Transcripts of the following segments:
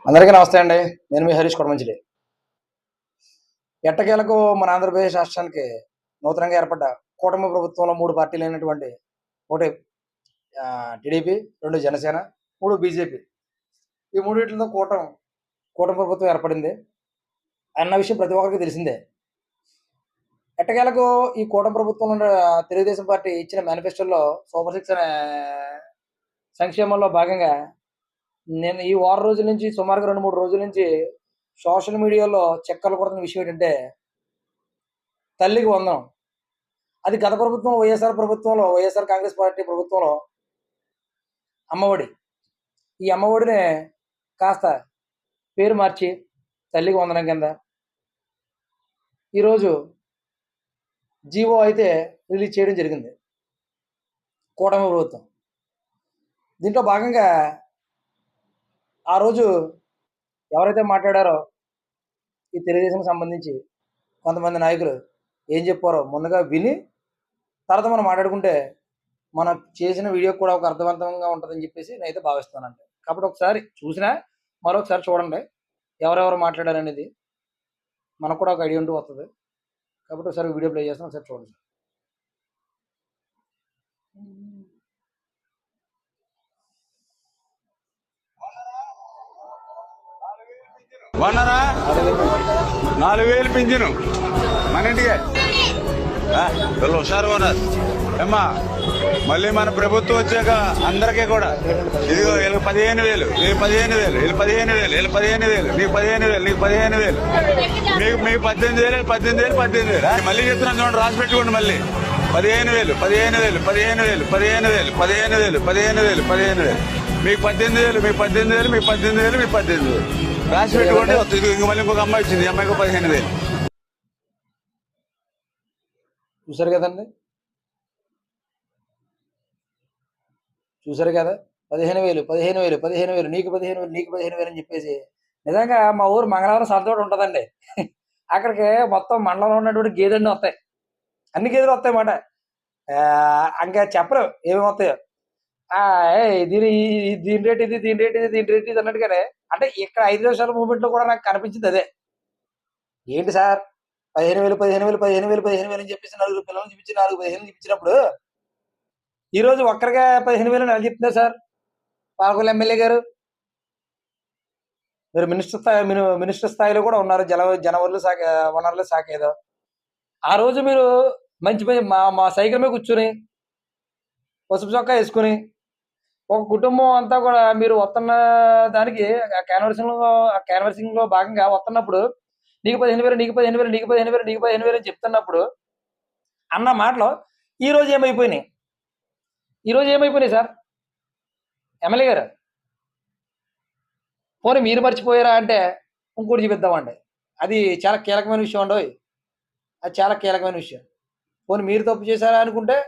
అందరికీ నమస్తే అండి. నేను మీ హరీష్ కొడమంచిలి. ఎట్టకేలకు మన ఆంధ్రప్రదేశ్ రాష్ట్రానికి నూతనంగా ఏర్పడ్డ కూటమి ప్రభుత్వంలో 3 పార్టీలు అయినటువంటి ఒకటి టీడీపీ, 2 జనసేన, 3 బీజేపీ. ఈ మూడిట్లతో కూటమి ప్రభుత్వం ఏర్పడింది అన్న విషయం ప్రతి ఒక్కరికి తెలిసిందే. ఎట్టకేలకు ఈ కూటమి ప్రభుత్వంలో తెలుగుదేశం పార్టీ ఇచ్చిన మేనిఫెస్టోలో సూపర్ 6 అనే సంక్షేమంలో భాగంగా నేను ఈ వారం రోజుల నుంచి సుమారుగా 2-3 రోజుల నుంచి సోషల్ మీడియాలో చక్కర్లు కొడుతున్న విషయం ఏంటంటే తల్లికి వందనం. అది గత ప్రభుత్వం వైఎస్ఆర్ కాంగ్రెస్ పార్టీ ప్రభుత్వంలో అమ్మఒడి. ఈ అమ్మఒడిని కాస్త పేరు మార్చి తల్లికి వందనం కింద ఈరోజు జీవో అయితే రిలీజ్ చేయడం జరిగింది కూటమి ప్రభుత్వం. దీంట్లో భాగంగా ఆ రోజు ఎవరైతే మాట్లాడారో ఈ తెలుగుదేశం సంబంధించి కొంతమంది నాయకులు ఏం చెప్పారో ముందుగా విని తర్వాత మనం మాట్లాడుకుంటే మనం చేసిన వీడియో కూడా ఒక అర్థవంతంగా ఉంటుందని చెప్పేసి నేనైతే భావిస్తానంట. కాబట్టి ఒకసారి చూసినా మరొకసారి చూడండి ఎవరెవరు మాట్లాడారనేది మనకు కూడా ఒక ఐడియా ఉంటూ వస్తుంది. కాబట్టి ఒకసారి వీడియో ప్లే చేస్తాను, ఒకసారి చూడండి. వన్నరా 4,000 పింఛను మన ఇంటికి వీళ్ళు హుషారు ఉన్నారు ఏమ్మా. మళ్ళీ మన ప్రభుత్వం వచ్చాక అందరికీ కూడా ఇదిగో వీళ్ళకి 15,000, వీళ్ళు 15,000, వీళ్ళు 15,000, వీళ్ళు 15,000, నీకు 15,000, నీకు 15,000, మీకు 18,000, 18,000, 18,000. మళ్ళీ చెప్తున్నాను చూడండి, రాసి పెట్టుకోండి. మళ్ళీ 15,000, 15,000, 15,000, 15,000, 15,000, 15,000, 15,000, మీకు 18,000, మీకు 18,000, మీకు 18,000, మీకు 18,000 రాసి పెట్టుకోండి. ఇంక మళ్ళీ ఇంకొక అమ్మాయి వచ్చింది, అమ్మాయికి 15,000. చూసారు కదండి, చూసారు కదా. 15,000, 15,000, 15,000, నీకు 15,000, నీకు 15,000 అని చెప్పేసి. నిజంగా మా ఊరు మంగళవారం సంతోడు ఉంటుందండి. అక్కడికి మొత్తం మండలంలో ఉన్నటువంటి గేదెలు వస్తాయి, అన్ని గేదెలు వస్తాయి అన్నమాట. ఇంకా చెప్పరు ఏమేమి వస్తాయో. దీని రేట్ ఇది, దీని రేట్ ఇది, దీని రేట్ ఇది అన్నట్టుగానే. అంటే ఇక్కడ 5 నిమిషాల మూమెంట్ లో కూడా నాకు కనిపించింది అదే. ఏంటి సార్ 15,000, 15,000, 15,000, 15,000 అని చెప్పేసి 4 పిల్లలు చూపించి 4 15,000 చూపించినప్పుడు ఈ రోజు ఒక్కరిగా 15,000 నెల చెప్తున్నారు సార్ పాలకొల్లు ఎమ్మెల్యే గారు. మీరు మినిస్టర్ స్థాయిలో కూడా ఉన్నారు, వనరుల శాఖ ఏదో. ఆ రోజు మీరు మంచి మా సైకిల్ మీద కూర్చుని పసుపు చొక్కా వేసుకుని ఒక కుటుంబం అంతా కూడా మీరు వస్తున్న దానికి క్యాన్వర్సింగ్ లో భాగంగా వస్తున్నప్పుడు నీకు 15,000, నీకు 15,000, నీకు 15,000, నీకు 15,000 అని చెప్తున్నప్పుడు అన్న మాటలో ఈ రోజు ఏమైపోయినాయి సార్ ఎమ్మెల్యే గారు? పోనీ మీరు మర్చిపోయారా అంటే ఇంకోటి చూపిద్దామండి. అది చాలా కీలకమైన విషయం అండి, అది చాలా కీలకమైన విషయం. పోనీ మీరు తప్పు చేశారా అనుకుంటే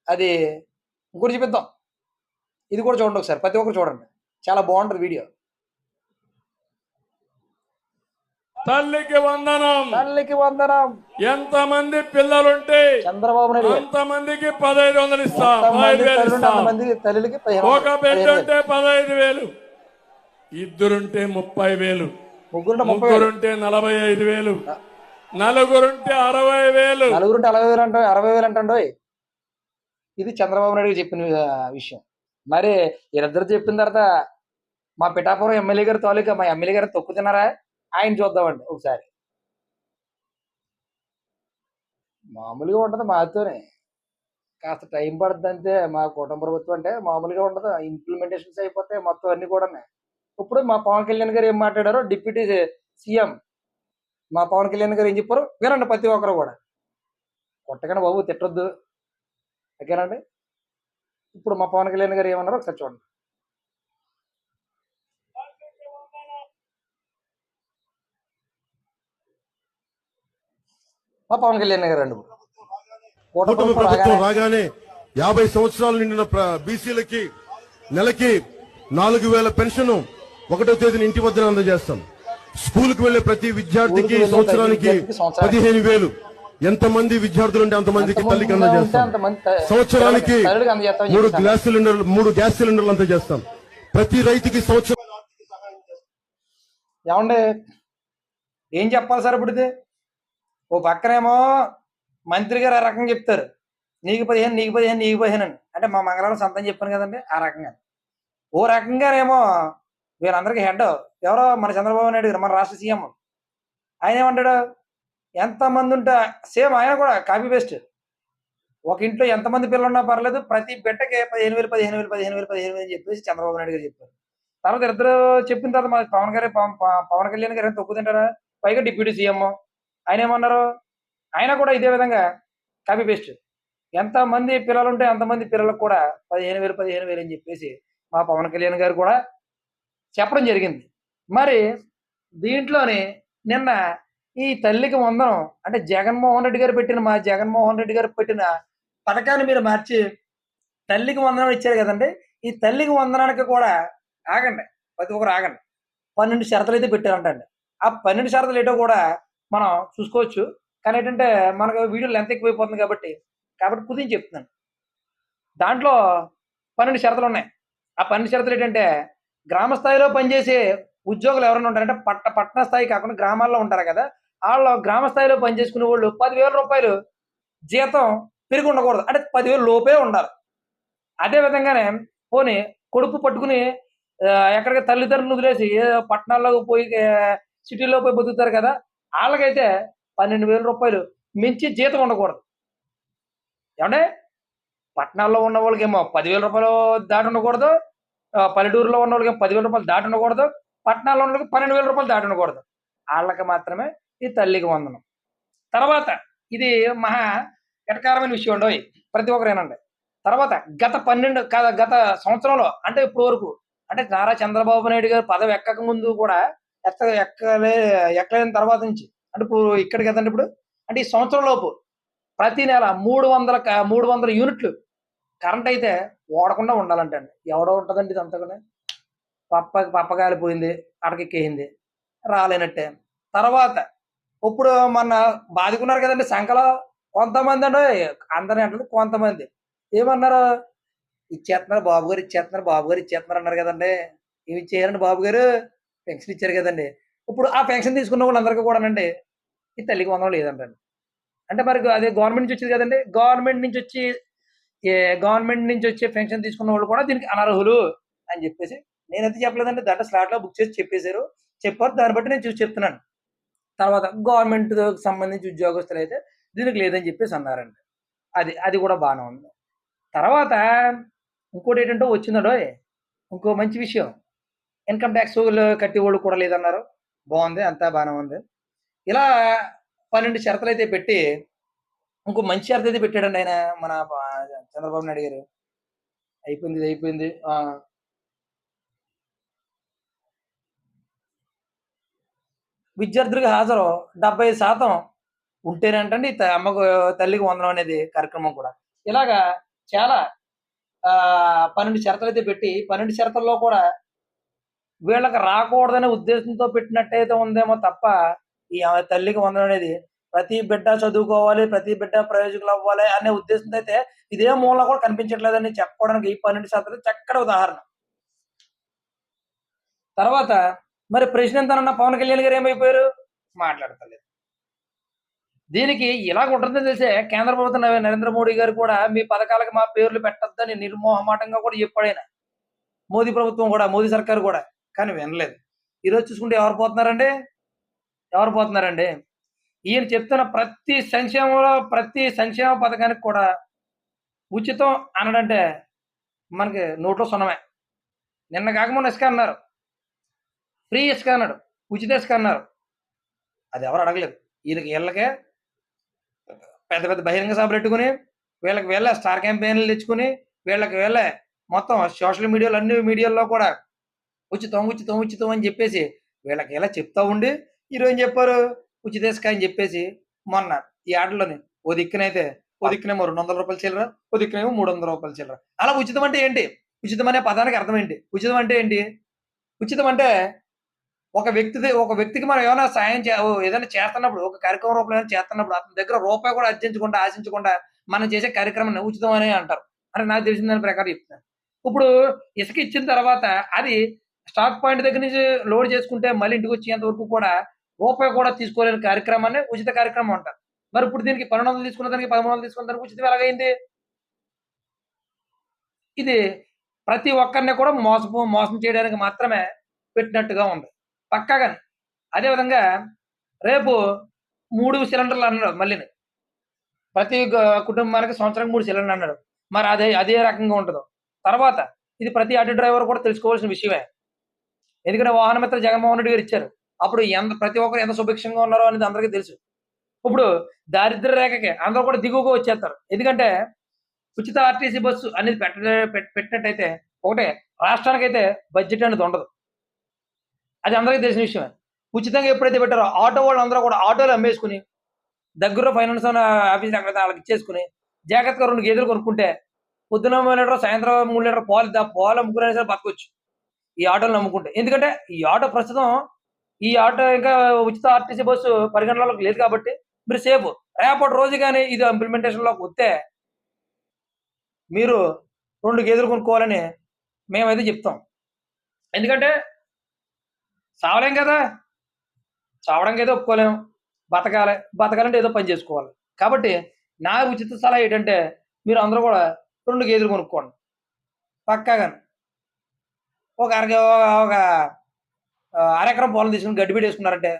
అది ఇంకోటి చూపిద్దాం. ఇది కూడా చూడండి ఒకసారి, ప్రతి ఒక్కరు చూడండి, చాలా బాగుంటుంది వీడియో. తల్లికి వందనం, తల్లికి వందనం. ఎంతమంది పిల్లలుంటే చంద్రబాబు నాయుడు అంతమందికి 15,000 ఇస్తాం, 15,000 ఇస్తాం. ఒక బిడ్డ ఉంటే 15,000, ఇద్దరుంటే 30,000, ముగ్గురుంటే 45,000, నలుగురుంటే 60,000, నలుగురుంటే 60,000 అంటండో. ఇది చంద్రబాబు నాయుడు చెప్పిన విషయం. మరి వీరిద్దరు చెప్పిన తర్వాత మా పిఠాపురం ఎమ్మెల్యే గారు తాలూకా మా ఎమ్మెల్యే గారు తొక్కుతున్నారా ఆయన చూద్దామండి ఒకసారి. మామూలుగా ఉండదు మాతోనే, కాస్త టైం పడుతుంది అంతే. మా కూటమి ప్రభుత్వం అంటే మామూలుగా ఉండదు, ఇంప్లిమెంటేషన్స్ అయిపోతాయి మొత్తం అన్ని కూడా. ఇప్పుడు మా పవన్ కళ్యాణ్ గారు ఏం మాట్లాడారో, డిప్యూటీ సీఎం మా పవన్ కళ్యాణ్ గారు ఏం చెప్పారు వినండి ప్రతి ఒక్కరు కూడా. కొట్టకండి బాబు, తిట్టొద్దు, ఓకేనండి. ఇప్పుడు మా పవన్ కళ్యాణ్ గారు ఏమన్నారో ఒకసారి చూడండి. మా పవన్ కళ్యాణ్ గారు అండి, కూటమి ప్రభుత్వం రాగానే 50 సంవత్సరాలు నిండిన బీసీలకి నెలకి 4,000 పెన్షన్ 1వ తేదీన ఇంటి వద్ద అందజేస్తాం. స్కూల్ కు వెళ్లే ప్రతి విద్యార్థికి సంవత్సరానికి 15,000. ఎంతమంది విద్యార్థులు ఉంటే అంతమందికి తల్లికి అందజేస్తాం. సంవత్సరానికి 3 గ్యాస్ సిలిండర్లు అందజేస్తాం. ప్రతి రైతుకి సంవత్సరం ఏమండి ఏం చెప్పాలి సార్ ఇప్పుడు ఇది? ఓ పక్కనేమో మంత్రి గారు ఆ రకంగా చెప్తారు, నీకు 15 నీకు 15 నీకు 15 అని. అంటే మా మంగళవారం సంతం చెప్పాను కదండి, ఆ రకంగా. ఓ రకంగానేమో వీళ్ళందరికీ హెడ్ ఎవరో మన చంద్రబాబు నాయుడు గారు, మన రాష్ట్ర సీఎం. ఆయన ఏమంటాడు, ఎంతమంది ఉంటే సేమ్ ఆయన కూడా కాపీ పేస్ట్. ఒక ఇంట్లో ఎంతమంది పిల్లలు ఉన్నా పర్లేదు, ప్రతి బిడ్డకి 15,000 15,000 15,000 15,000 అని చెప్పేసి చంద్రబాబు నాయుడు గారు చెప్పారు. తర్వాత ఇద్దరు చెప్పిన తర్వాత మా పవన్ గారు పవన్ కళ్యాణ్ గారు తక్కువ తింటారా? పైగా డిప్యూటీ సీఎం ఆయన ఏమన్నారు, ఆయన కూడా ఇదే విధంగా కాపీ పేస్ట్. ఎంతమంది పిల్లలు ఉంటే అంతమంది పిల్లలకు కూడా 15,000 15,000 అని చెప్పేసి మా పవన్ కళ్యాణ్ గారు కూడా చెప్పడం జరిగింది. మరి దీంట్లోని నిన్న ఈ తల్లికి వందనం అంటే జగన్మోహన్ రెడ్డి గారు పెట్టిన, మా జగన్మోహన్ రెడ్డి గారు పెట్టిన పథకాన్ని మీరు మార్చి తల్లికి వందనం ఇచ్చారు కదండి. ఈ తల్లికి వందనానికి కూడా ఆగండి, ప్రతి ఒక్కరు ఆగండి. 12 షరతులు అయితే పెట్టారంటండి. ఆ 12 షరతులు ఏంటో కూడా మనం చూసుకోవచ్చు. కానీ ఏంటంటే మనకు వీడియో లెంత్ ఎక్కువైపోతుంది కాబట్టి కుదించి చెప్తున్నాను. దాంట్లో 12 షరతులు ఉన్నాయి. ఆ 12 షరతులు ఏంటంటే, గ్రామ స్థాయిలో పనిచేసే ఉద్యోగులు ఎవరైనా ఉంటారంటే పట్టణ స్థాయి కాకుండా గ్రామాల్లో ఉంటారు కదా, వాళ్ళు గ్రామ స్థాయిలో పనిచేసుకునే వాళ్ళు 10,000 రూపాయలు జీతం పెరిగి ఉండకూడదు, అంటే 10,000 లోపే ఉండాలి. అదే విధంగానే పోనీ కొడుకు పట్టుకుని ఎక్కడికి తల్లిదండ్రులు వదిలేసి పట్టణాల్లో పోయి సిటీలో పోయి బతుకుతారు కదా, వాళ్ళకైతే 12,000 రూపాయలు మించి జీతం ఉండకూడదు. ఏమంటే పట్టణాల్లో ఉన్న వాళ్ళకేమో 10,000 రూపాయలు దాటి ఉండకూడదు, పల్లెటూరులో ఉన్న వాళ్ళకేమో 10,000 రూపాయలు దాటి ఉండకూడదు, పట్టణాల్లో ఉన్న వాళ్ళకి 12,000 రూపాయలు దాటి ఉండకూడదు. వాళ్ళకి మాత్రమే ఈ తల్లికి వందనం. తర్వాత ఇది మహా ఎటకారమైన విషయం అండి, ప్రతి ఒక్కరేనండి. తర్వాత గత సంవత్సరంలో అంటే ఇప్పుడు వరకు, అంటే నారా చంద్రబాబు నాయుడు గారు పదవి ఎక్కక ముందు కూడా ఎక్కలేని తర్వాత నుంచి, అంటే ఇప్పుడు ఇక్కడ కదండి ఇప్పుడు, అంటే ఈ సంవత్సరం లోపు ప్రతి నెల 300 యూనిట్లు కరెంట్ అయితే ఓడకుండా ఉండాలంటే అండి. ఎవడో ఉంటుందండి ఇదంతా కూడా. పప్ప కాలిపోయింది, అటకెక్కేయింది, రాలేనట్టే. తర్వాత ఇప్పుడు మొన్న బాదుకున్నారు కదండి సంఖలో కొంతమంది అండి, అందరిని అంటే కొంతమంది ఏమన్నారు, ఇచ్చేస్తున్నారు బాబు గారు, ఇచ్చేస్తున్నారు బాబు గారు, ఇచ్చేస్తున్నారు అన్నారు కదండి. ఏమి ఇచ్చేయారండి బాబు గారు, పెన్షన్ ఇచ్చారు కదండి. ఇప్పుడు ఆ పెన్షన్ తీసుకున్న వాళ్ళందరికీ కూడానండి ఈ తల్లికి వందనం లేదంటండి. అంటే మరి అదే గవర్నమెంట్ నుంచి వచ్చింది కదండి, గవర్నమెంట్ నుంచి వచ్చే పెన్షన్ తీసుకున్న వాళ్ళు కూడా దీనికి అనర్హులు అని చెప్పేసి, నేనైతే చెప్పలేదండి, దాంట్లో స్లాట్లో బుక్ చేసి చెప్పారు. దాన్ని బట్టి నేను చూసి చెప్తున్నాను. తర్వాత గవర్నమెంట్ సంబంధించి ఉద్యోగస్తులు అయితే దీనికి లేదని చెప్పేసి అన్నారండి. అది కూడా బాగానే ఉంది. తర్వాత ఇంకోటి ఏంటంటే వచ్చిందో ఇంకో మంచి విషయం, ఇన్కమ్ ట్యాక్స్ కట్టేవాళ్ళు కూడా లేదన్నారు. బాగుంది, అంతా బాగానే ఉంది. ఇలా 12 షరతులు అయితే పెట్టి ఇంకో మంచి షరతు అయితే పెట్టాడండి ఆయన, మన చంద్రబాబు నాయుడు గారు. అయిపోయింది. విద్యార్థులకు హాజరు 75% ఉంటేనంటండి అమ్మకు తల్లికి వందనం అనేది కార్యక్రమం కూడా. ఇలాగా చాలా 12 షరతులు అయితే పెట్టి 12 షరతుల్లో కూడా వీళ్ళకి రాకూడదనే ఉద్దేశంతో పెట్టినట్టయితే ఉందేమో తప్ప, ఈ తల్లికి వందనం అనేది ప్రతి బిడ్డ చదువుకోవాలి, ప్రతి బిడ్డ ప్రయోజకులు అవ్వాలి అనే ఉద్దేశంతో అయితే ఇదే మూల కూడా కనిపించట్లేదని చెప్పుకోవడానికి ఈ 12 షరతులు చక్కటి ఉదాహరణ. తర్వాత మరి ప్రెసిడెంట్ అన్న పవన్ కళ్యాణ్ గారు ఏమైపోయారు, మాట్లాడతలేదు. దీనికి ఇలాగ ఉంటుందని తెలిసే కేంద్ర ప్రభుత్వం నరేంద్ర మోడీ గారు కూడా మీ పథకాలకు మా పేర్లు పెట్టొద్దని నిర్మోహమాటంగా కూడా చెప్పాడు ఆయన. మోదీ ప్రభుత్వం కూడా, మోదీ సర్కారు కూడా, కానీ వినలేదు. ఈరోజు చూసుకుంటే ఎవరు పోతున్నారండి, ఈయన చెప్తున్న ప్రతి సంక్షేమ పథకానికి కూడా ఉచితం అనడంటే మనకి నోట్లో సున్నమే. నిన్న కాకముందు ఇసుక అన్నారు, ఫ్రీ ఇసుక అన్నాడు, ఉచిత ఇసుక అన్నారు. అది ఎవరు అడగలేదు. వీళ్ళకే పెద్ద పెద్ద బహిరంగ సభలు పెట్టుకుని, వీళ్ళకి స్టార్ క్యాంపెయిన్లు తెచ్చుకుని, వీళ్ళకి మొత్తం సోషల్ మీడియాలో అన్ని మీడియాల్లో కూడా ఉచితం అని చెప్పేసి వీళ్ళకి ఇలా చెప్తా ఉండి ఈరోజు ఏం చెప్పారు, ఉచిత ఇసుక అని చెప్పేసి మొన్న ఈ ఆటలోని ఓ దిక్కునేమో 200 రూపాయలు చిల్లర, ఓ దిక్కునేమో 300 రూపాయలు చిల్లర. అలా ఉచితం అంటే ఏంటి? ఉచితం అనే పదానికి అర్థం ఏంటి? ఉచితం అంటే ఏంటి? ఉచితం అంటే ఒక వ్యక్తికి మనం ఏమైనా సాయం ఏదైనా చేస్తున్నప్పుడు, ఒక కార్యక్రమం రూపంలో ఏమైనా చేస్తున్నప్పుడు అతని దగ్గర రూపాయి కూడా ఆశించకుండా మనం చేసే కార్యక్రమాన్ని ఉచితం అనే అంటారు. అంటే నాకు తెలిసిన దాని ప్రకారం చెప్తున్నాను. ఇప్పుడు ఇసుక ఇచ్చిన తర్వాత అది స్టాక్ పాయింట్ దగ్గర నుంచి లోడ్ చేసుకుంటే మళ్ళీ ఇంటికి వచ్చేంత వరకు కూడా రూపాయి కూడా తీసుకోలేని కార్యక్రమాన్ని ఉచిత కార్యక్రమం అంటారు. మరి ఇప్పుడు దీనికి 1200 తీసుకున్న దానికి 1300 తీసుకున్న దానికి ఉచితం ఎలాగైంది? ఇది ప్రతి ఒక్కరిని కూడా మోసం చేయడానికి మాత్రమే పెట్టినట్టుగా ఉంది పక్కాగానే. అదేవిధంగా రేపు 3 సిలిండర్లు అన్నాడు మళ్ళీని. ప్రతి కుటుంబానికి సంవత్సరానికి 3 సిలిండర్లు అన్నాడు. మరి అదే రకంగా ఉంటదో. తర్వాత ఇది ప్రతి ఆటో డ్రైవర్ కూడా తెలుసుకోవాల్సిన విషయమే. ఎందుకంటే వాహన మిత్ర జగన్మోహన్ రెడ్డి గారు ఇచ్చారు. అప్పుడు ప్రతి ఒక్కరు ఎంత సుభిక్షంగా ఉన్నారో అనేది అందరికీ తెలుసు. ఇప్పుడు దారిద్ర్య రేఖకి అందరూ కూడా దిగువగా వచ్చేస్తారు. ఎందుకంటే ఉచిత ఆర్టీసీ బస్సు అనేది పెట్టినట్టయితే ఒకటే రాష్ట్రానికైతే బడ్జెట్ అనేది ఉండదు. అది అందరికీ తెలిసిన విషయమే. ఉచితంగా ఎప్పుడైతే పెట్టారో ఆటో వాళ్ళందరూ కూడా ఆటోలు అమ్మేసుకుని దగ్గరలో ఫైనాన్స్ ఆఫీస్ ఎక్కడ వాళ్ళకి ఇచ్చేసుకుని జాగ్రత్తగా 2 గేదెలు కొనుక్కుంటే పొద్దున 3 లీటర్ సాయంత్రం 3 లీటర్ పాలు అమ్ముకునే సరే బతకొచ్చు ఈ ఆటోలు నమ్ముకుంటే. ఎందుకంటే ఈ ఆటో ప్రస్తుతం ఇంకా ఉచిత ఆర్టీసీ బస్సు పరిగణనలోకి లేదు కాబట్టి మీరు సేఫ్. రేపటి రోజు కానీ ఇది ఇంప్లిమెంటేషన్లోకి వస్తే మీరు 2 గేదెలు కొనుక్కోవాలని మేమైతే చెప్తాం. ఎందుకంటే చావలేం కదా, చావడానికి అయితే ఒప్పుకోలేము. బతకాలంటే ఏదో పని చేసుకోవాలి. కాబట్టి నా ఉచిత సలహా ఏంటంటే మీరు అందరూ కూడా 2 గేదెలు కొనుక్కోండి పక్కాగానే. ఒక అరెకరం పొలం తీసుకుని గడ్డి బీడి వేసుకున్నారంటే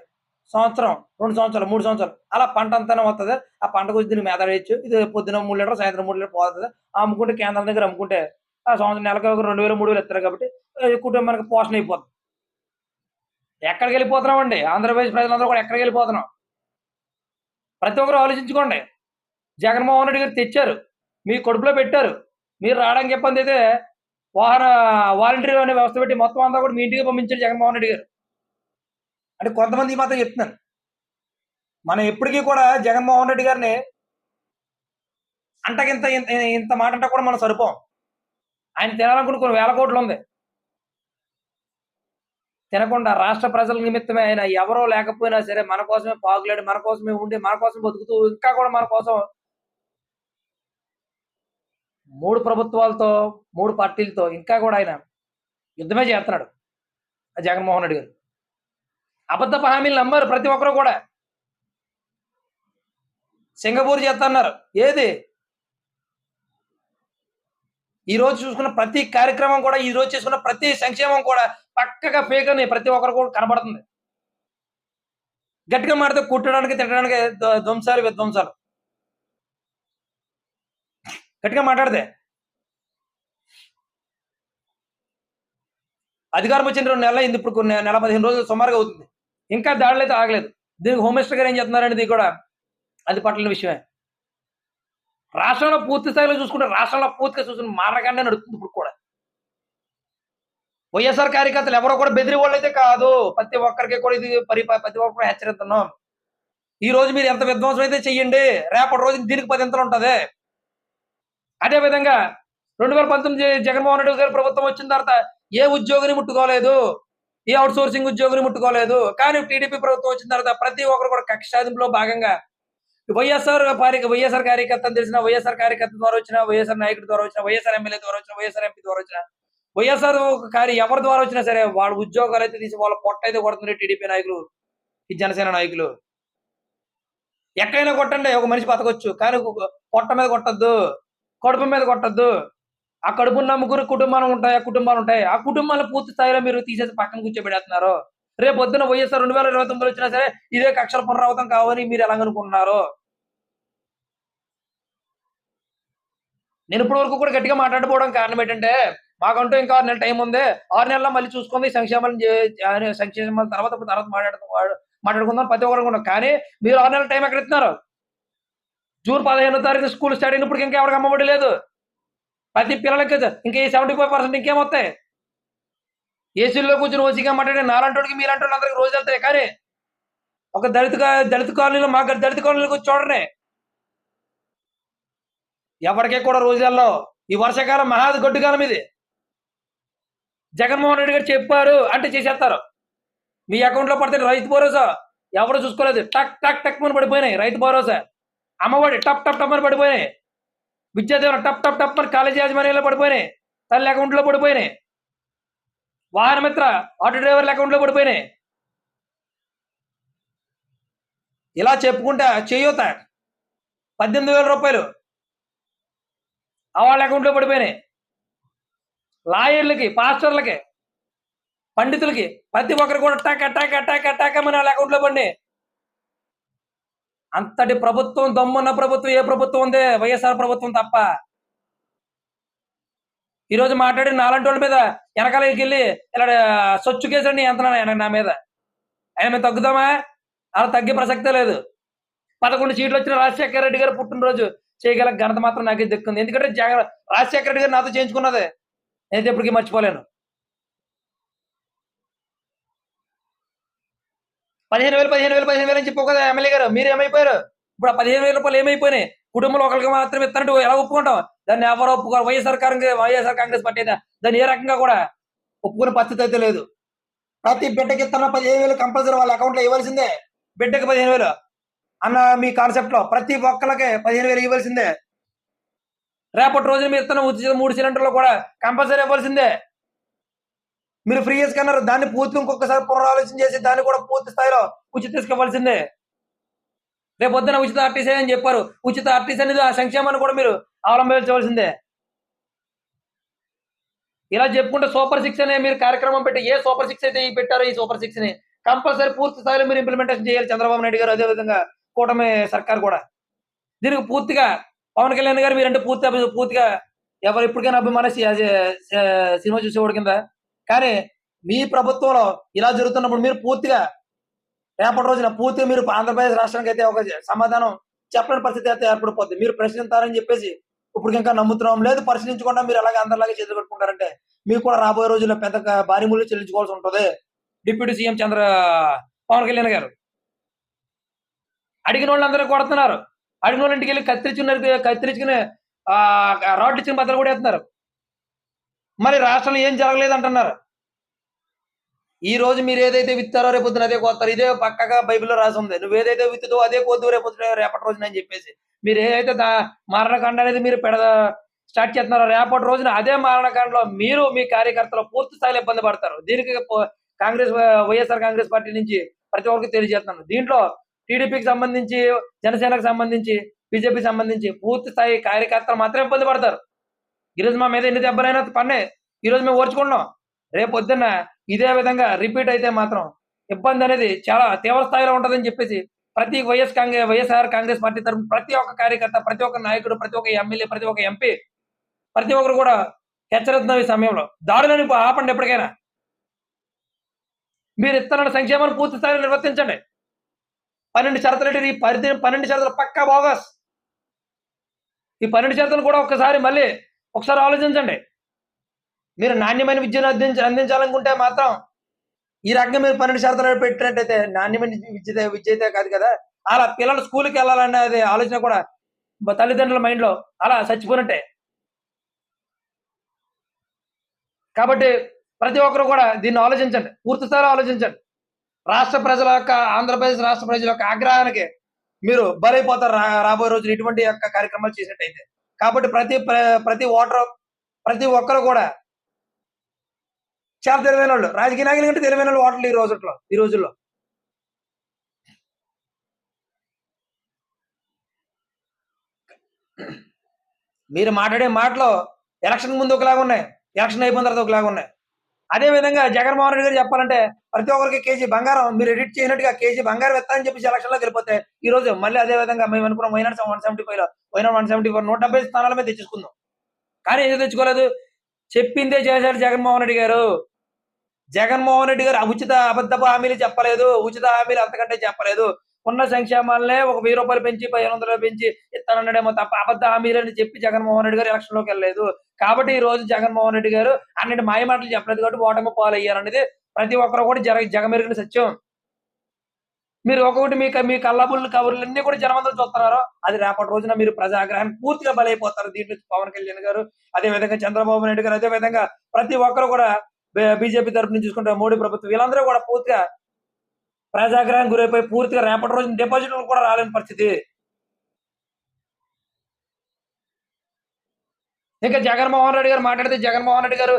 సంవత్సరం 2 సంవత్సరాలు 3 సంవత్సరాలు అలా పంట అంతానే వస్తుంది. ఆ పంట గురించి దీనికి మేత వేయచ్చు. ఇది పొద్దున 3 లీటర్ సాయంత్రం 3 లీటర్ పోతుంది. అమ్ముకుంటే కేంద్రం దగ్గర అమ్ముకుంటే ఆ సంవత్సరం నెలకు 2000 3000 ఇస్తారు కాబట్టి కుటుంబానికి పోషణ అయిపోతుంది. ఎక్కడికి వెళ్ళిపోతున్నామండి? ఆంధ్రప్రదేశ్ ప్రజలందరూ కూడా ఎక్కడికి వెళ్ళిపోతున్నాం? ప్రతి ఒక్కరు ఆలోచించుకోండి. జగన్మోహన్ రెడ్డి గారు తెచ్చారు, మీ కడుపులో పెట్టారు. మీరు రావడానికి ఇబ్బంది అయితే వాలంటీర్ అనే వ్యవస్థ పెట్టి మొత్తం అంతా కూడా మీ ఇంటికి పంపించారు జగన్మోహన్ రెడ్డి గారు. అంటే కొంతమంది మాత్రం చెప్తున్నాను. మనం ఎప్పటికీ కూడా జగన్మోహన్ రెడ్డి గారిని అంటకింత ఇంత మాట అంటే కూడా మనం సరిపోం. ఆయన తినాలనుకుని కొన్ని వేల కోట్లు ఉంది. తినకుండా రాష్ట్ర ప్రజల నిమిత్తమే ఆయన ఎవరో లేకపోయినా సరే మన కోసమే పాకులాడి, మన కోసమే ఉండి, మన కోసం బతుకుతూ ఇంకా కూడా మన కోసం 3 ప్రభుత్వాలతో 3 పార్టీలతో ఇంకా కూడా ఆయన యుద్ధమే చేస్తున్నాడు జగన్మోహన్ రెడ్డి గారు. అబద్ధపు హామీలు నమ్మారు ప్రతి ఒక్కరు కూడా. సింగపూర్ చేస్తున్నారు. ఏది ఈ రోజు చూసుకున్న ప్రతి కార్యక్రమం కూడా, ఈ రోజు చేసుకున్న ప్రతి సంక్షేమం కూడా పక్కగా ఫేక్ అని ప్రతి ఒక్కరు కూడా కనబడుతుంది. గట్టిగా మాడితే కుట్టడానికి తిట్టడానికి విధ్వంసాలు గట్టిగా మాట్లాడితే అధికారం వచ్చిన 2 నెలలు అయింది. ఇప్పుడు నెల 15 రోజులు సుమారుగా అవుతుంది. ఇంకా దాడులు అయితే ఆగలేదు. దీనికి హోమ్ మినిస్టర్ గారు ఏం చేస్తున్నారనేది కూడా అది పట్టిన విషయమే. రాష్ట్రంలో పూర్తి స్థాయిలో చూసుకుంటే రాష్ట్రంలో పూర్తిగా చూసుకుని మారగానే నడుస్తుంది ఇప్పుడు కూడా. వైఎస్ఆర్ కార్యకర్తలు ఎవరో కూడా బెదిరి వాళ్ళు అయితే కాదు. ప్రతి ఒక్కరికి కూడా ఇది ప్రతి ఒక్కరు హెచ్చరిస్తున్నాం. ఈ రోజు మీరు ఎంత విధ్వంసం అయితే చెయ్యండి, రేపటి రోజు దీనికి 10 ఇంతలు ఉంటుంది. అదేవిధంగా 2019 జగన్మోహన్ రెడ్డి గారి ప్రభుత్వం వచ్చిన తర్వాత ఏ ఉద్యోగిని ముట్టుకోలేదు, ఏ అవుట్ సోర్సింగ్ ఉద్యోగిని ముట్టుకోలేదు. కానీ టీడీపీ ప్రభుత్వం వచ్చిన తర్వాత ప్రతి ఒక్కరు కూడా కక్ష సాధింపులో భాగంగా వైఎస్ఆర్ కార్యకర్త తెలిసిన వైఎస్ఆర్ కార్యకర్త ద్వారా వచ్చిన, వైఎస్ఆర్ నాయకుడి ద్వారా వచ్చిన, వైఎస్ఆర్ ఎమ్మెల్యే ద్వారా వచ్చిన, వైఎస్ఆర్ ఎంపీ ద్వారా వచ్చిన, వైఎస్ఆర్ ఎవరి ద్వారా వచ్చినా సరే వాళ్ళ ఉద్యోగాలు అయితే తీసి వాళ్ళ పొట్ట అయితే కొడుతున్నారు టీడీపీ నాయకులు, ఈ జనసేన నాయకులు. ఎక్కడైనా కొట్టండి, ఒక మనిషి బతకొచ్చు. కానీ పొట్ట మీద కొట్టద్దు, కడుపు మీద కొట్టద్దు. ఆ కడుపున్న ముగ్గురు కుటుంబాలు ఉంటాయి. ఆ కుటుంబాలను పూర్తి స్థాయిలో మీరు తీసేసి పక్కన కూర్చోబెడుతున్నారు. రేపు పొద్దున వైఎస్ఆర్ 2029 వచ్చినా సరే ఇదే కక్షల పునరావృతం కావని మీరు ఎలాగనుకుంటున్నారు? నేను ఇప్పటి వరకు కూడా గట్టిగా మాట్లాడిపోవడం కారణం ఏంటంటే మాకంటూ ఇంకా 6 నెలల టైం ఉంది. 6 నెలల్లో మళ్ళీ చూసుకుంది సంక్షేమాల తర్వాత మాట్లాడుకుందాం ప్రతి ఒక్కరు కూడా. కానీ మీరు 6 నెలల టైం ఎక్కడ ఇస్తున్నారు? జూన్ 15వ తారీఖు స్కూల్ స్టార్ట్ అయినప్పటికీ ఇంకా ఎవరికి అమ్మఒడి లేదు. ప్రతి పిల్లలకి ఇంకా 75% ఇంకేమొస్తాయి? ఏసీల్లో కూర్చొని ఓసీగా మాట్లాడే నాలంటోడికి మీలాంటి అందరికి రోజు వెళ్తాయి. కానీ ఒక దళిత కాలనీలో మా దళిత కాలనీలోకి వచ్చి చూడండి, ఎవరికే కూడా రోజుల్లో ఈ వర్షాకాలం మహాది గొడ్డుకాలం ఇది. జగన్మోహన్ రెడ్డి గారు చెప్పారు అంటే చేసేస్తారు. మీ అకౌంట్లో పడితే రైతు భరోసా ఎవరు చూసుకోలేదు, టక్ టక్ టక్ అని పడిపోయినాయి. రైతు భరోసా, అమ్మఒడి టప్ టప్ టప్ అని పడిపోయినాయి. విద్యాదేవన టప్ టప్ టప్ అని కాలేజీ యాజమాన్యంలో పడిపోయినాయి. తల్లి అకౌంట్లో పడిపోయినాయి. వాహనమిత్ర ఆటో డ్రైవర్ల అకౌంట్లో పడిపోయినాయి. ఇలా చెప్పుకుంటా చేయూత 18,000 రూపాయలు వాళ్ళ అకౌంట్లో పడిపోయినాయి. లాయర్లకి, పాస్టర్లకి, పండితులకి ప్రతి ఒక్కరు కూడా టక టక టక టక మన వాళ్ళ అకౌంట్లో పడినాయి. అంతటి ప్రభుత్వం, దమ్మున్న ప్రభుత్వం ఏ ప్రభుత్వం ఉంది? వైఎస్ఆర్ ప్రభుత్వం తప్ప. ఈరోజు మాట్లాడి నాలాంటి వాళ్ళ మీద వెనకాలకి వెళ్ళి ఇలా సొచ్చు కేసులని ఎంతనా నా మీద. ఆయన మేము తగ్గుతామా? అలా తగ్గే ప్రసక్తే లేదు. 11 సీట్లు వచ్చిన రాజశేఖర రెడ్డి గారు పుట్టినరోజు చేయగల ఘనత మాత్రం నాకే దక్కింది. ఎందుకంటే రాజశేఖర రెడ్డి గారు నాతో చేయించుకున్నదే నేనైతే ఎప్పటికీ మర్చిపోలేను. 15,000 అని చెప్పు కదా ఎమ్మెల్యే గారు, మీరు ఏమైపోయారు? ఇప్పుడు ఆ 15,000 రూపాయలు ఏమైపోయినాయి? కుటుంబంలో ఒకరికి మాత్రం ఇస్తానంటే ఎలా ఒప్పుకుంటాం? దాన్ని ఎవరు ఒప్పుకోరు. వైఎస్ఆర్ కాంగ్రెస్ పార్టీ దాన్ని ఏ రకంగా కూడా ఒప్పుకునే పరిస్థితి అయితే లేదు. ప్రతి బిడ్డకి ఇస్తున్న 15,000 కంపల్సరీ వాళ్ళ అకౌంట్లో ఇవ్వాల్సిందే. బిడ్డకి 15,000 అన్న మీ కాన్సెప్ట్ లో ప్రతి ఒక్కరికి 15,000 ఇవ్వాల్సిందే. రేపటి రోజున మీరు ఇస్తున్న ఉచిత 3 సిలిండర్లు కూడా కంపల్సరీ ఇవ్వాల్సిందే. మీరు ఫ్రీ ఇసుకన్నారు, దాన్ని పూర్తి ఇంకొకసారి పునరాలోచన చేసి దాన్ని కూడా పూర్తి స్థాయిలో ఉచిత ఇసుక ఇవ్వాల్సిందే. రేపు పొద్దున ఉచిత ఆర్టీసీ అని చెప్పారు. ఉచిత ఆర్టీసీ అనేది ఆ సంక్షేమాన్ని కూడా మీరు అవలంబించవలసిందే. ఇలా చెప్పుకుంటే సూపర్ 6 అనే మీరు కార్యక్రమం పెట్టి ఏ సూపర్ 6 అయితే పెట్టారో ఈ సూపర్ 6 ని కంపల్సరీ పూర్తి స్థాయిలో మీరు ఇంప్లిమెంటేషన్ చేయాలి చంద్రబాబు నాయుడు గారు, అదేవిధంగా కూటమి సర్కార్ కూడా. దీనికి పూర్తిగా పవన్ కళ్యాణ్ గారు మీరంటే పూర్తిగా ఎవరు ఎప్పటికైనా అభిమాన సినిమా చూసేవాడు కింద. కానీ మీ ప్రభుత్వంలో ఇలా జరుగుతున్నప్పుడు మీరు పూర్తిగా రేపటి రోజున పూర్తిగా మీరు ఆంధ్రప్రదేశ్ రాష్ట్రానికి అయితే ఒక సమాధానం చెప్పలేని పరిస్థితి అయితే ఏర్పడిపోద్ది. మీరు ప్రశ్నిస్తారని చెప్పేసి ఇప్పుడు ఇంకా నమ్ముతున్నాం. లేదు పరిశీలించకుండా మీరు అలాగే అందరిలాగే చేతులు కట్టుకుంటారంటే మీకు కూడా రాబోయే రోజుల్లో పెద్ద భారీ మూల్యం చెల్లించుకోవాల్సి ఉంటుంది. డిప్యూటీ సీఎం పవన్ కళ్యాణ్ గారు అడిగిన వాళ్ళందరూ కొడుతున్నారు. అడిగిన వాళ్ళ ఇంటికి వెళ్ళి కత్తిరించుకుని రాడ్ ఇచ్చిన బద్దలు కూడా వేస్తున్నారు. మరి రాష్ట్రంలో ఏం జరగలేదు అంటున్నారు. ఈ రోజు మీరు ఏదైతే విత్తారో రేపు పొద్దున అదే కోస్తారు. ఇదే పక్కగా బైబిల్లో రాసి ఉంది. నువ్వు ఏదైతే విత్తుదో అదే కోద్దు రేపటి రోజున అని చెప్పేసి మీరు ఏదైతే మారణకాండ అనేది మీరు స్టార్ట్ చేస్తున్నారో రేపటి రోజున అదే మారణకాండలో మీరు మీ కార్యకర్తలు పూర్తి స్థాయిలో ఇబ్బంది పడతారు. దీనికి వైఎస్ఆర్ కాంగ్రెస్ పార్టీ నుంచి ప్రతి ఒక్కరికి తెలియజేస్తున్నాను. దీంట్లో టీడీపీకి సంబంధించి, జనసేనకు సంబంధించి, బీజేపీకి సంబంధించి పూర్తి స్థాయి కార్యకర్తలు మాత్రం ఇబ్బంది పడతారు. ఈరోజు మా మీద ఎన్ని దెబ్బలైనా పన్నే ఈరోజు మేము ఓర్చుకుంటున్నాం. రేపు పొద్దున్న ఇదే విధంగా రిపీట్ అయితే మాత్రం ఇబ్బంది అనేది చాలా తీవ్ర స్థాయిలో ఉంటుందని చెప్పేసి ప్రతి వైఎస్ఆర్ కాంగ్రెస్ పార్టీ తరఫున ప్రతి ఒక్క కార్యకర్త, ప్రతి ఒక్క నాయకుడు, ప్రతి ఒక్క ఎమ్మెల్యే, ప్రతి ఒక్క ఎంపీ, ప్రతి ఒక్కరు కూడా హెచ్చరిస్తున్నారు. ఈ సమయంలో దాడులను ఆపండి. ఎప్పటికైనా మీరు ఇస్తున్న సంక్షేమాన్ని పూర్తి స్థాయిలో నిర్వర్తించండి. 12 షరతులు అంటే ఈ 12 షరతులు పక్కా బోగస్. ఈ 12 షరతులు కూడా ఒకసారి ఆలోచించండి. మీరు నాణ్యమైన విద్యను అందించాలనుకుంటే మాత్రం ఈ రకంగా మీరు 12 షరతులు పెట్టినట్టయితే నాణ్యమైన విద్య అయితే కాదు కదా. అలా పిల్లలు స్కూల్కి వెళ్ళాలనేది ఆలోచన కూడా తల్లిదండ్రుల మైండ్ లో అలా చచ్చిపోయినట్టే. కాబట్టి ప్రతి ఒక్కరు కూడా దీన్ని ఆలోచించండి, పూర్తి స్థాయిలో ఆలోచించండి. ఆంధ్రప్రదేశ్ రాష్ట్ర ప్రజల యొక్క ఆగ్రహానికి మీరు బలైపోతారు రాబోయే రోజులు ఇటువంటి యొక్క కార్యక్రమాలు చేసినట్టయితే. కాబట్టి ప్రతి ఓటర్, ప్రతి ఒక్కరు కూడా చాలా తెలివైన వాళ్ళు, రాజకీయ నాయకుల కంటే తెలివైన వాళ్ళు ఓటర్లు ఈ రోజుల్లో. మీరు మాట్లాడే మాటలు ఎలక్షన్ ముందు ఒకలాగా ఉన్నాయి, ఎలక్షన్ అయిపోయిన తర్వాత ఒకలాగా ఉన్నాయి. అదే విధంగా జగన్మోహన్ రెడ్డి గారు చెప్పాలంటే ప్రతి ఒక్కరికి కేజీ బంగారం మీరు ఎడిట్ చేసినట్టుగా కేజీ బంగారం ఇస్తారని చెప్పి ఎలక్షన్ లోకి వెళ్ళిపోతే ఈ రోజు మళ్ళీ అదే విధంగా మేము అనుకున్నాం వైనాడు 175 170 స్థానాల మీద తెచ్చుకుందాం. కానీ ఏదో తెచ్చుకోలేదు. చెప్పిందే చేశాడు జగన్మోహన్ రెడ్డి గారు. జగన్మోహన్ రెడ్డి గారు ఉచిత అబద్ధపు హామీలు చెప్పలేదు, ఉచిత హామీలు అంతకంటే చెప్పలేదు. ఉన్న సంక్షేమాలనే ఒక 1000 రూపాయలు పెంచి 1500 పెంచి ఇస్తానన్నాడేమో తప్ప అబద్ధ హామీలని చెప్పి జగన్మోహన్ రెడ్డి గారు ఎలక్షన్ లోకి వెళ్ళలేదు. కాబట్టి ఈ రోజు జగన్మోహన్ రెడ్డి గారు అన్నిటి మాయ మాటలు చెప్పలేదు కాబట్టి ఓటమి పాలయ్యారనేది ప్రతి ఒక్కరు కూడా జగమెరిగిన సత్యం. మీరు ఒక్కొక్కటి మీ కళ్ళబుల్లు కబుర్లన్నీ కూడా జనమందరూ చూస్తున్నారు. అది రేపటి రోజున మీరు ప్రజాగ్రహానికి పూర్తిగా బలైపోతారు. దీంట్లో పవన్ కళ్యాణ్ గారు, అదే విధంగా చంద్రబాబు నాయుడు గారు, అదే విధంగా ప్రతి ఒక్కరు కూడా బీజేపీ తరఫు నుంచి చూసుకుంటే మోడీ ప్రభుత్వం, వీళ్ళందరూ కూడా పూర్తిగా ప్రజాగ్రహం గురైపోయి పూర్తిగా రేపటి రోజున డిపాజిట్లు కూడా రాలేని పరిస్థితి. ఇంకా జగన్మోహన్ రెడ్డి గారు మాట్లాడితే జగన్మోహన్ రెడ్డి గారు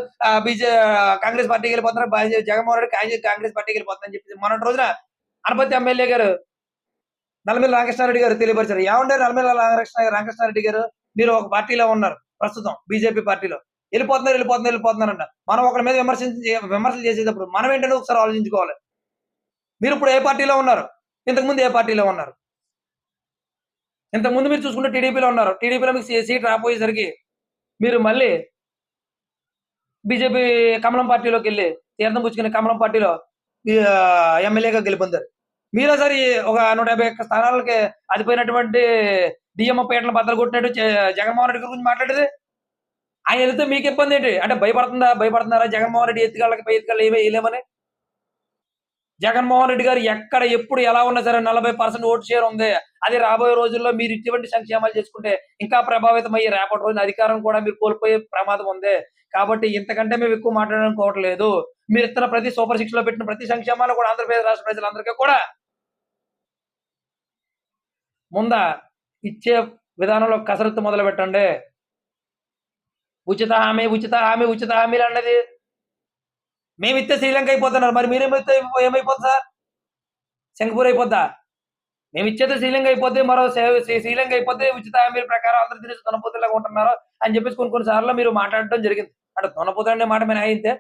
కాంగ్రెస్ పార్టీకి వెళ్ళిపోతున్నారు, జగన్మోహన్ రెడ్డి కాంగ్రెస్ పార్టీకి వెళ్ళిపోతుందని చెప్పి మొన్నటి రోజున అనపతి ఎమ్మెల్యే గారు నల్లమిల్లి రామకృష్ణారెడ్డి గారు తెలియపరిచారు. ఏమంటే నల్లమిల్లి రామకృష్ణారెడ్డి గారు మీరు ఒక పార్టీలో ఉన్నారు, ప్రస్తుతం బీజేపీ పార్టీలో వెళ్ళిపోతున్నారంట. మనం ఒకరి మీద విమర్శలు చేసేటప్పుడు మనం ఏంటంటే ఒకసారి ఆలోచించుకోవాలి. మీరు ఇప్పుడు ఏ పార్టీలో ఉన్నారు, ఇంతకుముందు ఏ పార్టీలో ఉన్నారు? ఇంతకుముందు మీరు చూసుకుంటే టీడీపీలో ఉన్నారు. టీడీపీలో మీకు సీట్ రాపోయేసరికి మీరు మళ్ళీ బీజేపీ కమలం పార్టీలోకి వెళ్ళి తీర్థం పుచ్చుకుని కమలం పార్టీలో ఎమ్మెల్యేగా గెలుపొందారు. మీరోసారి ఒక 150 స్థానాలకి అదిపోయినటువంటి డిఎంఓ పీటలను బద్దలు కొట్టినట్టు జగన్మోహన్ రెడ్డి గురించి మాట్లాడేది. ఆయన వెళ్తే మీకు ఇబ్బంది ఏంటి? అంటే భయపడుతున్నారా జగన్మోహన్ రెడ్డి ఎత్తుకాళ్ళకి పై ఎత్తుకాళ్ళు వేయలేమని? జగన్మోహన్ రెడ్డి గారు ఎక్కడ ఎప్పుడు ఎలా ఉన్నా సరే 40% ఓటు షేర్ ఉంది. అది రాబోయే రోజుల్లో మీరు ఇటువంటి సంక్షేమాలు చేసుకుంటే ఇంకా ప్రభావితం అయ్యి రేపటి రోజున అధికారం కూడా మీరు కోల్పోయే ప్రమాదం ఉంది. కాబట్టి ఇంతకంటే మేము ఎక్కువ మాట్లాడాలనుకోవట్లేదు. మీరు ఇస్తున్న ప్రతి సూపర్ 6 లో పెట్టిన ప్రతి సంక్షేమాలు కూడా ఆంధ్రప్రదేశ్ రాష్ట్ర ప్రజలందరికీ కూడా ముందా ఇచ్చే విధానంలో కసరత్తు మొదలు పెట్టండి. ఉచిత హామీలు అన్నది మేమిస్తే శ్రీలంక అయిపోతున్నారు. మరి మీరేమైతే ఏమైపోతుంది సార్? సింగపూర్ అయిపోద్దా? మేము ఇచ్చేది శ్రీలంక అయిపోద్ది, మరో శ్రీలంక అయిపోతే ఉచిత హామీల ప్రకారం అందరూ తినేసి దున్నపోతులాగా ఉంటున్నారు అని చెప్పేసి కొన్ని సార్లు మీరు మాట్లాడడం జరిగింది. అంటే దున్నపోతులు అనే మాట మేము అయితే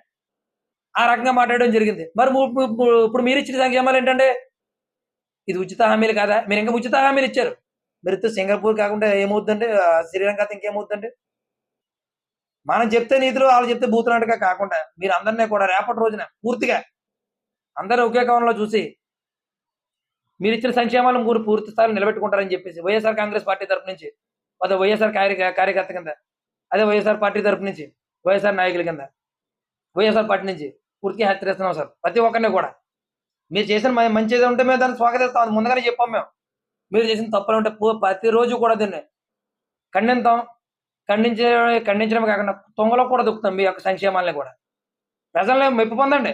ఆ రకంగా మాట్లాడడం జరిగింది. మరి ఇప్పుడు మీరు ఇచ్చిన సంక్షేమాలు ఏంటంటే ఇది ఉచిత హామీలు కాదా? మీరు ఇంకా ఉచిత హామీలు ఇచ్చారు. మీరు సింగపూర్ కాకుండా ఏమవుతుందండి? శ్రీలంక ఇంకేమవుతుందండి? మనం చెప్తే నీతులు, వాళ్ళు చెప్తే బూతున్నట్టుగా కాకుండా మీరు అందరినీ కూడా రేపటి రోజున పూర్తిగా అందరూ ఒకే కోణంలో చూసి మీరు ఇచ్చిన సంక్షేమాలను మీరు పూర్తి స్థాయిలో నిలబెట్టుకుంటారని చెప్పేసి వైఎస్ఆర్ కాంగ్రెస్ పార్టీ తరపు నుంచి, అదే వైఎస్ఆర్ కార్యకర్త కింద, అదే వైఎస్ఆర్ పార్టీ తరపు నుంచి, వైఎస్ఆర్ నాయకుల కింద, వైఎస్ఆర్ పార్టీ నుంచి పూర్తిగా హెచ్చరిస్తున్నాం సార్. ప్రతి ఒక్కరిని కూడా మీరు చేసిన మంచి ఏదో ఉంటే మేము దాన్ని స్వాగతిస్తాం. అది ముందుగానే చెప్పాం మేము. మీరు చేసిన తప్పులు ఉంటే ప్రతిరోజు కూడా దీన్ని ఖండించడమే కాకుండా తొంగలో కూడా దుక్కుతాం మీ యొక్క సంక్షేమాలని కూడా. ప్రజల్ని మెప్పు పొందండి.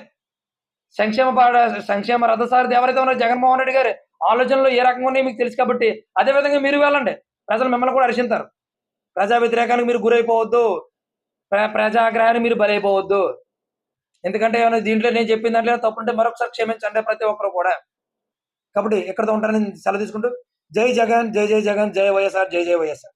సంక్షేమ రథసారథి ఎవరైతే ఉన్నారో జగన్మోహన్ రెడ్డి గారి ఆలోచనలు ఏ రకంగా ఉన్నాయో మీకు తెలుసు కాబట్టి అదే విధంగా మీరు వెళ్ళండి. ప్రజలు మిమ్మల్ని కూడా హర్షిస్తారు. ప్రజా వ్యతిరేకానికి మీరు గురైపోవద్దు, ప్రజాగ్రహానికి మీరు బలైపోవద్దు. ఎందుకంటే ఏమైనా దీంట్లో నేను చెప్పిన దాంట్లో తప్పుంటే మరొకసారి క్షమించండి ప్రతి ఒక్కరు కూడా. కాబట్టి ఎక్కడితో ఉంటారని సెలవు తీసుకుంటూ జై జగన్, జై జై జగన్, జై వైఎస్ఆర్, జై జై వైఎస్ఆర్.